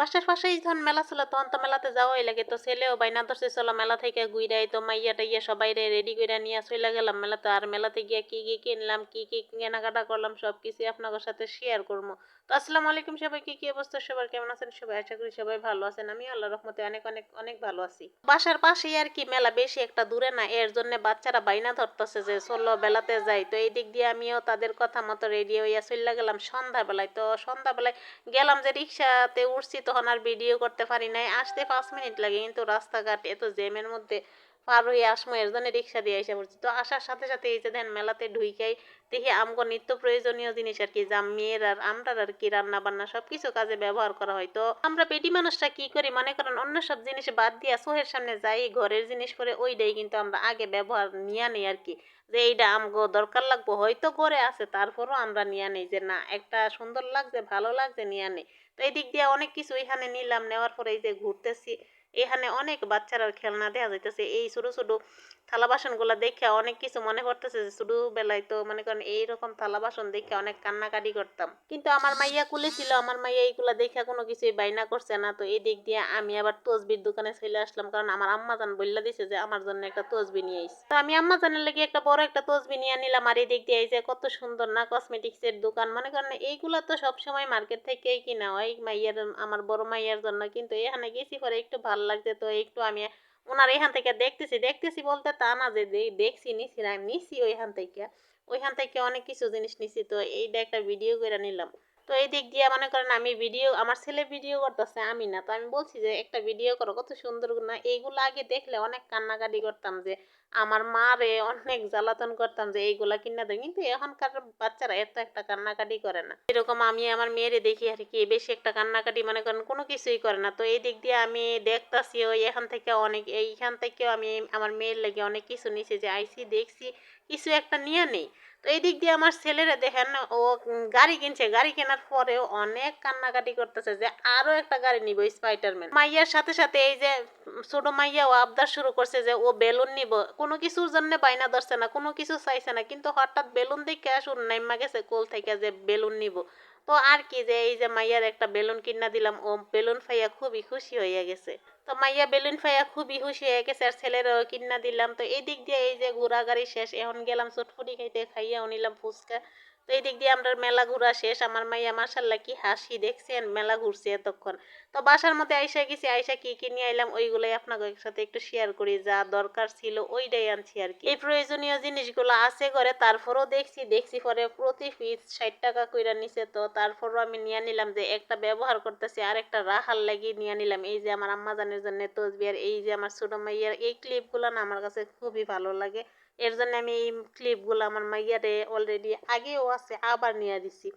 বাসার পাশেই যখন মেলা ছিল তখন তো মেলাতে যাওয়াই লাগে, তো ছেলেও বাইনা ধরছে চলো মেলা থেকে ঘুরাই, তো মাইয়া টাইয়া সবাই রেডি করে নিয়ে চলে গেলাম মেলাতে। আর মেলাতে গিয়ে কি কি কিনলাম, কি কি কেনাকাটা করলাম সবকিছু আপনাদের সাথে শেয়ার করবো। তো আসসালামু আলাইকুম সবাই, কি অবস্থা সবার, কেমন আছেন সবাই? আশা করি সবাই ভালো আছেন, আমি আল্লাহর রহমতে অনেক অনেক অনেক ভালো আছি। বাসার পাশেই আর কি মেলা, বেশি একটা দূরে না, এর জন্য বাচ্চারা বাইনা ধরতেছে যে চলো বেলাতে যাই। তো এই দিক দিয়ে আমিও তাদের কথা মতো রেডি হইয়া চলে গেলাম সন্ধ্যাবেলায়। তো সন্ধ্যাবেলায় গেলাম যে রিক্সাতে উঠছি, তখন আর ভিডিও করতে পারি নাই, আসতে 5 মিনিট লাগে, কিন্তু রাস্তাঘাট এত জ্যামের মধ্যে পার হয়ে আসমো, এর জন্য রিক্সা দিয়ে এসে পড়ছি। তো আসার সাথে সাথে এই যে দেন মেলাতে ঢুইকাই দেখি আমগো নিত্য প্রয়োজনীয় জিনিস আর কি, যা মেয়ের আর আমরার আর কি রান্না বান্না সবকিছু কাজে ব্যবহার করা হয়। তো আমরা পেটি মানুষটা কি করি মনে করেন, অন্য সব জিনিস বাদ দিয়া চোখের সামনে যাই ঘরের জিনিস করে ওইটাই কিন্তু আমরা আগে ব্যবহার নিয়ে নেই আর কি, যে এইটা আমগো দরকার লাগবো হয়তো করে আছে, তারপরও আমরা নিয়ে নেই যে না একটা সুন্দর লাগছে ভালো লাগছে নিয়ে নেই। তো এই দিক দিয়ে অনেক কিছু এখানে নিলাম, নেওয়ার পরে এই যে ঘুরতেছি, এখানে অনেক বাচ্চারা খেলনা দেখা যাইতেছে, এই ছোট ছোট থালা বাসন গুলা দেখে অনেক কিছু মনে করতেছে যে ছোটবেলায় তো মনে করেন এইরকম থালা বাসন দেখে অনেক কান্নাকাটি করতাম, কিন্তু আমার মাইয়া কুলে ছিল, আমার মাইয়া এইগুলা দেখে কোনো কিছুই বাইনা করছে না। তো এই দিক দিয়ে আমি আবার তসবির দোকানে চলে আসলাম, কারণ আমার আম্মা জান বললা দিছে যে আমার জন্য একটা তসবি নিয়ে আইস। তো আমি আম্মা জানের লেগে একটা বড় একটা তসবি নিয়ে নিলাম। আর এই দিক দিয়ে এই যে কত সুন্দর না কসমেটিক্স এর দোকান, মনে করেন এইগুলা তো সবসময় মার্কেট থেকেই কিনা হয় মাইয়ার, আমার বড় মাইয়ার জন্য, কিন্তু এখানে গেছি পরে একটু ভালো লাগছে, তো একটু আমি ওনার এখান থেকে দেখতেছি দেখতেছি বলতে তা না যে দেখছি নিছি না, নিছি ওইখান থেকে অনেক কিছু জিনিস নিছি। তো এইটা একটা ভিডিও করে নিলাম। তো এই দিক দিয়ে মনে করেন আমি ভিডিও, আমার ছেলে ভিডিও করতেছে আমি না, তো আমি বলছি যে একটা ভিডিও করো, কত সুন্দর না এইগুলো। আগে দেখলে অনেক কান্নাকাটি করতাম যে আমার মা রে অনেক জ্বালাতন করতাম যে এইগুলা কিনা দেয়, কিন্তু এখনকার বাচ্চারা এত একটা কান্নাকাটি করে না। এরকম আমি আমার মেয়েরে দেখি আর কি, বেশি একটা কান্নাকাটি মনে করেন কোনো কিছুই করে না। তো এই দিক দিয়ে আমি দেখতাছি ওই এখান থেকে অনেক, এইখান থেকেও আমি আমার মেয়ের লেগে অনেক কিছু নিছি, যে আইসি দেখছি কিছু একটা নিয়ে নেই। তো এই দিক দিয়ে আমার ছেলেরা দেখেন ও গাড়ি কিনছে, গাড়ি কেনার পরেও অনেক কান্নাকাটি করতেছে যে আরো একটা গাড়ি নিব স্পাইডারম্যান। মাইয়ার সাথে সাথে এই যে ছোট মাইয়া ও আবদার শুরু করছে যে ও বেলুন নিব, কোনো কিছুর জন্য বাইনা ধরছে না, কোনো কিছু চাইছে না, কিন্তু হঠাৎ বেলুন দেখে শুন নাইমা গেছে কোল থেকে যে বেলুন নিব। তো আর কি, যে এই যে মাইয়ার একটা বেলুন কিনা দিলাম, ও বেলুন ফাইয়া খুবই খুশি হয়ে গেছে। তো মাইয়া বেলুন ফাইয়া খুবই খুশি হয়ে গেছে, আর ছেলেরও কিনা দিলাম। তো এই দিক দিয়ে এই যে ঘোরাঘুরি শেষ, এখন গেলাম চটফুটি খাইতে, খাইয়াও নিলাম ফুচকা। তো এই দিক দিয়ে আমরা মেলা ঘোরা শেষ, আমার মাইয়া মাশাল্লাহ কি হাসি দেখছেন, মেলা ঘুরছে এতক্ষণ। তো বাসার মধ্যে আইসা গেছি, আইসা কি কি নিয়ে আইলাম ওইগুলাই আপনাদের সাথে একটু শেয়ার করি, যা দরকার ছিল ওইটাই আনছি আর কি। এই প্রয়োজনীয় জিনিসগুলো আছে ঘরে, তারপরও দেখছি পরে প্রতি পিস 60 টাকা কইরা নিছে। তো তারপরও আমি নিয়ে নিলাম, যে একটা ব্যবহার করতেছি আর একটা রাখার লাগিয়ে নিয়ে নিলাম। এই যে আমার আম্মাজানের জন্য তসবি, আর এই যে আমার ছোট মাইয়ার এই ক্লিপগুলো না আমার কাছে খুবই ভালো লাগে, এর জন্য আমি এই ক্লিপগুলো আমার মাইয়ারে অলরেডি আগেও আছে আবার নিয়ে দিছি।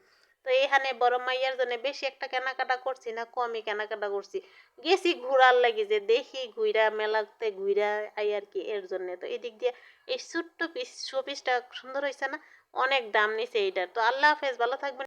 তো এখানে বড় মাইয়ার জন্য বেশি একটা কেনাকাটা করছি না, কমই কেনাকাটা করছি, গেছি ঘুরার লাগে যে দেখি ঘুরা মেলাতে ঘুরা আই আর কি, এর জন্য। তো এদিক দিয়ে এই ছোট্ট পিস শো পিসটা সুন্দর হয়েছে না, অনেক দাম নিছে এইটার। তো আল্লাহ হাফেজ, ভালো থাকবেন।